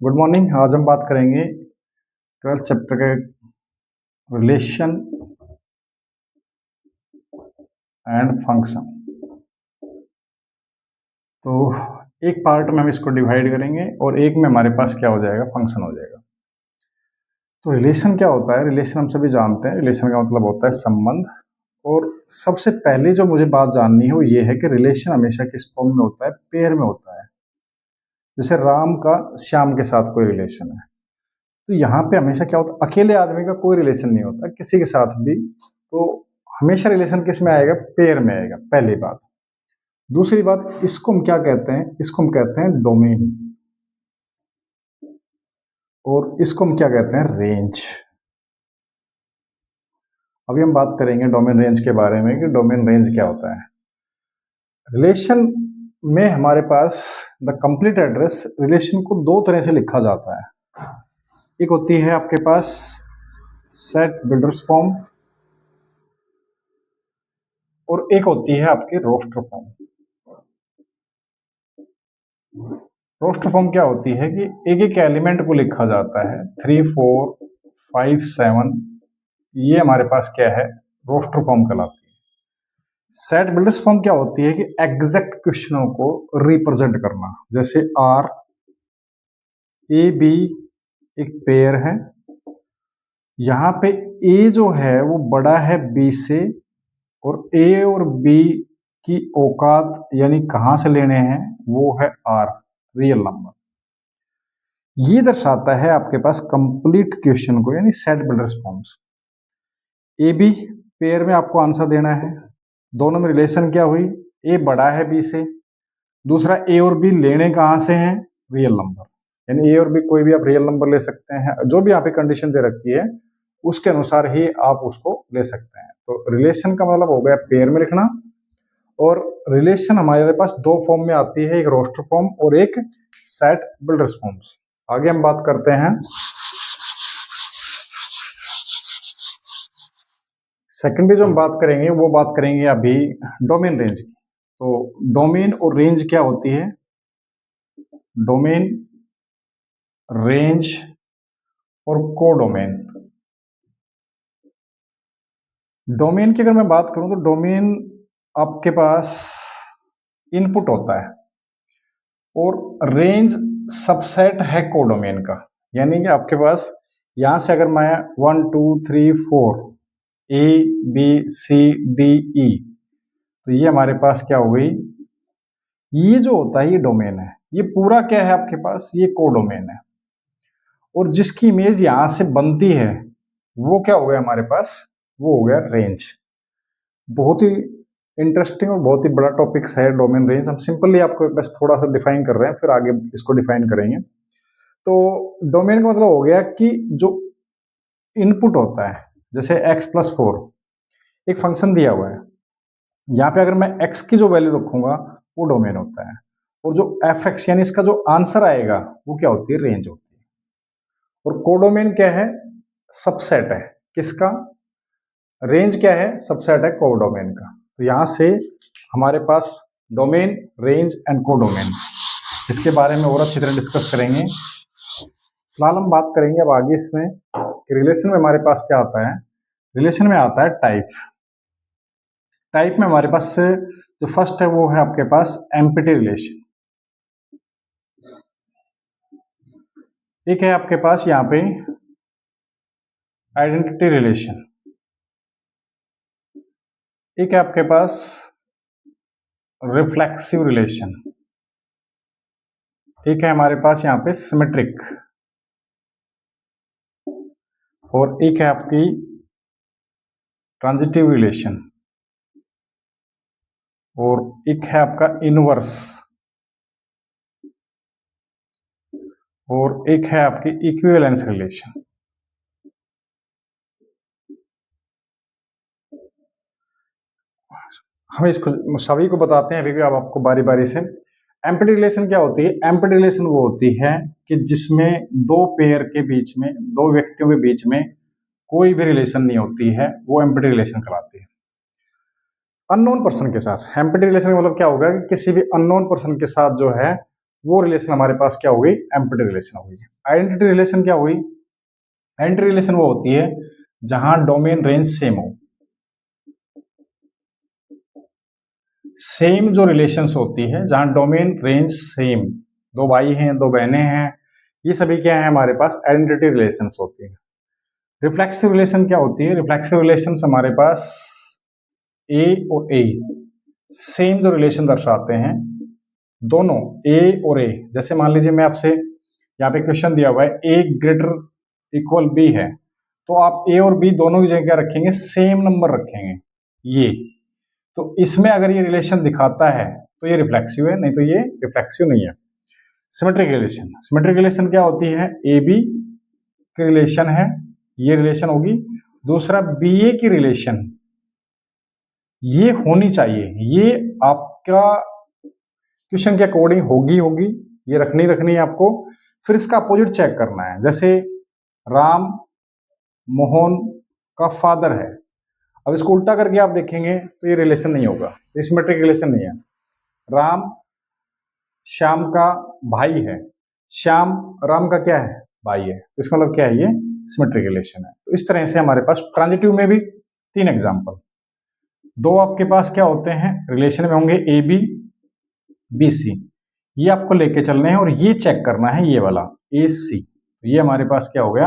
Good morning. आज हम बात करेंगे 12th चैप्टर के रिलेशन एंड फंक्शन। तो एक पार्ट में हम इसको डिवाइड करेंगे और एक में हमारे पास क्या हो जाएगा, फंक्शन हो जाएगा। तो रिलेशन क्या होता है? रिलेशन हम सभी जानते हैं। रिलेशन का मतलब होता है संबंध। और सबसे पहले जो मुझे बात जाननी है वो ये है कि रिलेशन हमेशा किस फॉर्म में होता है? पेयर में होता है। जैसे राम का श्याम के साथ कोई रिलेशन है, तो यहाँ पे हमेशा क्या होता है, अकेले आदमी का कोई रिलेशन नहीं होता किसी के साथ भी। तो हमेशा रिलेशन किस में आएगा? पेयर में आएगा, पहली बात। दूसरी बात, इसको हम क्या कहते हैं? इसको हम कहते हैं डोमेन, और इसको हम क्या कहते हैं? रेंज। अभी हम बात करेंगे डोमेन रेंज के बारे में कि डोमेन रेंज क्या होता है। रिलेशन में हमारे पास द कंप्लीट एड्रेस, रिलेशन को दो तरह से लिखा जाता है। एक होती है आपके पास सेट बिल्डर्स फॉर्म, और एक होती है आपकी रोस्टर फॉर्म। रोस्टर फॉर्म क्या होती है कि एक एक एलिमेंट को लिखा जाता है, 3, 4, 5, 7। ये हमारे पास क्या है? रोस्टर फॉर्म कहलाती है। सेट बिल्डर्स फॉर्म क्या होती है कि एग्जैक्ट क्वेश्चनों को रिप्रेजेंट करना। जैसे आर ए बी एक पेयर है, यहाँ पे ए जो है वो बड़ा है बी से, और ए और बी की औकात यानी कहां से लेने हैं वो है आर, रियल नंबर। ये दर्शाता है आपके पास कंप्लीट क्वेश्चन को, यानी set builders forms. A B pair में आपको आंसर देना है। दोनों में रिलेशन क्या हुई? ए बड़ा है बी से। दूसरा, ए और बी लेने कहां से हैं? Real number. यानी ए और बी कोई भी आप रियल नंबर ले सकते हैं, जो भी यहाँ पे कंडीशन दे रखी है उसके अनुसार ही आप उसको ले सकते हैं। तो रिलेशन का मतलब हो गया पेयर में लिखना। और रिलेशन हमारे पास दो फॉर्म में आती है, एक रोस्टर फॉर्म और एक सेट बिल्डर्स फॉर्म्स। आगे हम बात करते हैं सेकंड भी जो हम बात करेंगे वो बात करेंगे अभी डोमेन रेंज की। तो डोमेन और रेंज क्या होती है? डोमेन, रेंज और कोडोमेन। डोमेन की अगर मैं बात करूं तो डोमेन आपके पास इनपुट होता है, और रेंज सबसेट है कोडोमेन का। यानी कि आपके पास यहां से अगर मैं 1 2 3 4 A B C D E, तो ये हमारे पास क्या हो गई? ये जो होता है ये डोमेन है। ये पूरा क्या है आपके पास? ये कोडोमेन है। और जिसकी इमेज यहां से बनती है वो क्या हो गया हमारे पास? वो हो गया रेंज। बहुत ही इंटरेस्टिंग और बहुत ही बड़ा टॉपिक्स है डोमेन रेंज। हम सिंपली आपको बस थोड़ा सा डिफाइन कर रहे हैं, फिर आगे इसको डिफाइन करेंगे। तो डोमेन का मतलब हो गया कि जो इनपुट होता है, जैसे x+4 एक फंक्शन दिया हुआ है, यहाँ पे अगर मैं x की जो वैल्यू रखूंगा वो डोमेन होता है, और जो fx यानी इसका जो आंसर आएगा वो क्या होती है? रेंज होती है। और कोडोमेन क्या है? सबसेट है किसका? रेंज क्या है? सबसेट है कोडोमेन का। तो यहां से हमारे पास डोमेन, रेंज एंड कोडोमेन, इसके बारे में और अच्छी तरह डिस्कस करेंगे। फिलहाल हम बात करेंगे अब आगे इसमें कि रिलेशन में हमारे पास क्या आता है। रिलेशन में आता है टाइप। टाइप में हमारे पास जो फर्स्ट है वो है आपके पास एम्प्टी रिलेशन। एक है आपके पास यहाँ पे आइडेंटिटी रिलेशन। एक है आपके पास रिफ्लेक्सिव रिलेशन। एक है हमारे पास यहाँ पे सिमेट्रिक, और एक है आपकी ट्रांजिटिव रिलेशन, और एक है आपका इनवर्स, और एक है आपकी इक्विवेलेंस रिलेशन। हम इसको सभी को बताते हैं अभी भी, अब आपको बारी बारी से। एम्प्टी रिलेशन क्या होती है? एम्प्टी रिलेशन वो होती है कि जिसमें दो पेयर के बीच में, दो व्यक्तियों के बीच में कोई भी रिलेशन नहीं होती है, वो एम्प्टी रिलेशन कहलाती है। अननोन पर्सन के साथ एम्प्टी रिलेशन का मतलब क्या होगा कि किसी भी अननोन पर्सन के साथ जो है वो रिलेशन हमारे पास क्या होगी, एम्प्टी रिलेशन होगी। आइडेंटिटी रिलेशन क्या हुई, आइडेंटिटी रिलेशन वो होती है जहां डोमेन रेंज सेम हो। सेम जो रिलेशंस होती है जहां डोमेन रेंज सेम, दो भाई हैं, दो बहनें हैं, ये सभी क्या है हमारे पास आइडेंटिटी रिलेशंस होती है। रिफ्लेक्सिव रिलेशन क्या होती है, रिफ्लेक्सिव रिलेशंस हमारे पास ए और ए सेम जो रिलेशन दर्शाते हैं, दोनों ए और ए, जैसे मान लीजिए मैं आपसे यहाँ पे क्वेश्चन दिया हुआ है ए ग्रेटर इक्वल बी है, तो आप ए और बी दोनों की जगह रखेंगे, सेम नंबर रखेंगे ये, तो इसमें अगर ये रिलेशन दिखाता है तो ये रिफ्लेक्सिव है, नहीं तो ये रिफ्लेक्सिव नहीं है। सिमेट्रिक रिलेशन, सिमेट्रिक रिलेशन क्या होती है, ए बी की रिलेशन है, ये रिलेशन होगी। दूसरा बी ए की रिलेशन ये होनी चाहिए, ये आपका क्वेश्चन के अकॉर्डिंग होगी, ये रखनी है आपको। फिर इसका अपोजिट चेक करना है, जैसे राम मोहन का फादर है, अब इसको उल्टा करके आप देखेंगे तो ये रिलेशन नहीं होगा, तो सिमेट्रिक रिलेशन नहीं है। राम श्याम का भाई है, श्याम राम का क्या है, भाई है, तो इसका मतलब क्या है, ये सिमेट्रिक रिलेशन है। तो इस तरह से हमारे पास ट्रांजिटिव में भी 3 एग्जाम्पल, दो आपके पास क्या होते हैं रिलेशन में होंगे ए बी बी सी, ये आपको लेके चलने हैं और ये चेक करना है ये वाला ए सी, तो ये हमारे पास क्या हो गया,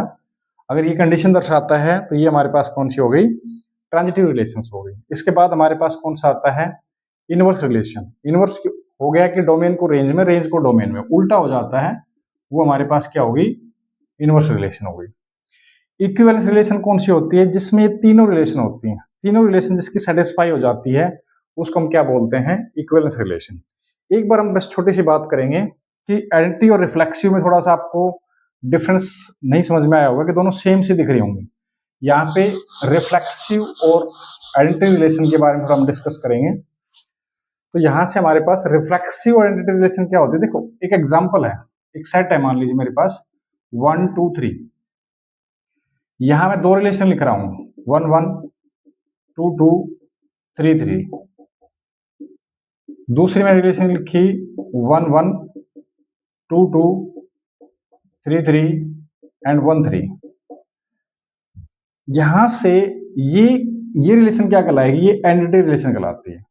अगर ये कंडीशन दर्शाता है तो ये हमारे पास कौन सी हो गई, ट्रांजिटिव रिलेशंस हो गई। इसके बाद हमारे पास कौन सा आता है, इनवर्स रिलेशन। इनवर्स हो गया कि डोमेन को रेंज में, रेंज को डोमेन में, उल्टा हो जाता है, वो हमारे पास क्या होगी, इनवर्स रिलेशन हो गई। इक्विवेलेंस रिलेशन कौन सी होती है, जिसमें ये तीनों रिलेशन होती हैं, तीनों रिलेशन जिसकी सेटिस्फाई हो जाती है उसको हम क्या बोलते हैं, इक्विवेलेंस रिलेशन। एक बार हम बस छोटी सी बात करेंगे कि आइडेंटिटी और रिफ्लेक्सिव में थोड़ा सा आपको डिफरेंस नहीं समझ में आया होगा कि दोनों सेम सी दिख रही होंगी। यहाँ पे रिफ्लेक्सिव और आइडेंटिटी रिलेशन के बारे में थोड़ा हम डिस्कस करेंगे। तो यहाँ से हमारे पास रिफ्लेक्सिव और आइडेंटिटी रिलेशन क्या होती है, देखो एक एग्जांपल है, एक सेट है मान लीजिए मेरे पास 1 2 3, यहाँ मैं दो रिलेशन लिख रहा हूँ 1 1 2 2 3 3, दूसरी मैंने रिलेशन लिखी 1 1 2 2 3 3 एंड 1 3। यहां से ये रिलेशन क्या कहलाएगी, ये आइडेंटिटी रिलेशन कहलाती है,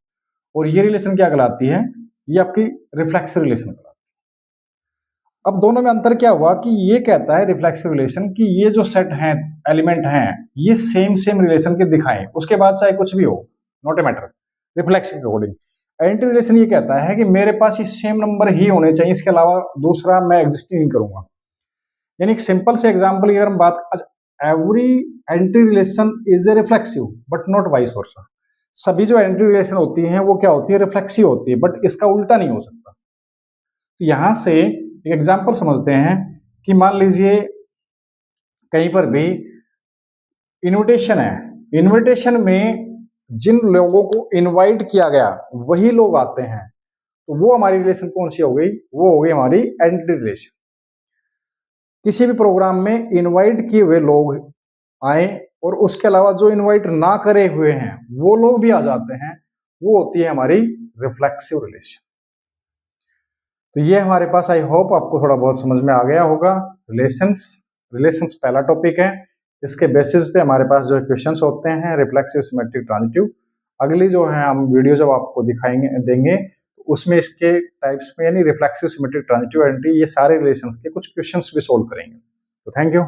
और ये रिलेशन क्या कहलाती है, ये आपकी रिफ्लेक्सिव रिलेशन कहलाती है। अब दोनों में अंतर क्या हुआ कि ये कहता है रिफ्लेक्सिव रिलेशन कि ये जो सेट हैं, एलिमेंट हैं, ये सेम रिलेशन के दिखाएं, उसके बाद चाहे कुछ भी हो, नॉट ए मैटर, रिफ्लेक्सिव के अकॉर्डिंग। आइडेंटिटी रिलेशन ये कहता है कि मेरे पास ये सेम नंबर ही होने चाहिए, इसके अलावा दूसरा मैं एग्जिस्ट नहीं करूंगा। यानी एक सिंपल से एग्जांपल की अगर हम बात, every identity relation is a reflexive but not vice versa. सभी जो आइडेंटिटी रिलेशन होती हैं वो क्या होती है, रिफ्लेक्सिव होती है, बट इसका उल्टा नहीं हो सकता। तो यहां से एक एग्जांपल समझते हैं कि मान लीजिए कहीं पर भी इनविटेशन है, इनविटेशन में जिन लोगों को इनवाइट किया गया वही लोग आते हैं, तो वो हमारी रिलेशन कौन सी हो गई, वो हो गई हमारी आइडेंटिटी रिलेशन। किसी भी प्रोग्राम में इनवाइट किए हुए लोग आए और उसके अलावा जो इनवाइट ना करे हुए हैं वो लोग भी आ जाते हैं, वो होती है हमारी रिफ्लेक्सिव रिलेशन। तो ये हमारे पास, आई होप आपको थोड़ा बहुत समझ में आ गया होगा। रिलेशंस पहला टॉपिक है, इसके बेसिस पे हमारे पास जो क्वेश्चंस होते हैं रिफ्लेक्सिव, सिमेट्रिक, ट्रांजिटिव। अगली जो है हम वीडियो जब आपको देंगे उसमें इसके टाइप्स में, यानी रिफ्लेक्सिव, सिमेट्रिक, ट्रांजिटिव, आइडेंटिटी, ये सारे रिलेशंस के कुछ क्वेश्चंस भी सोल्व करेंगे। तो थैंक यू।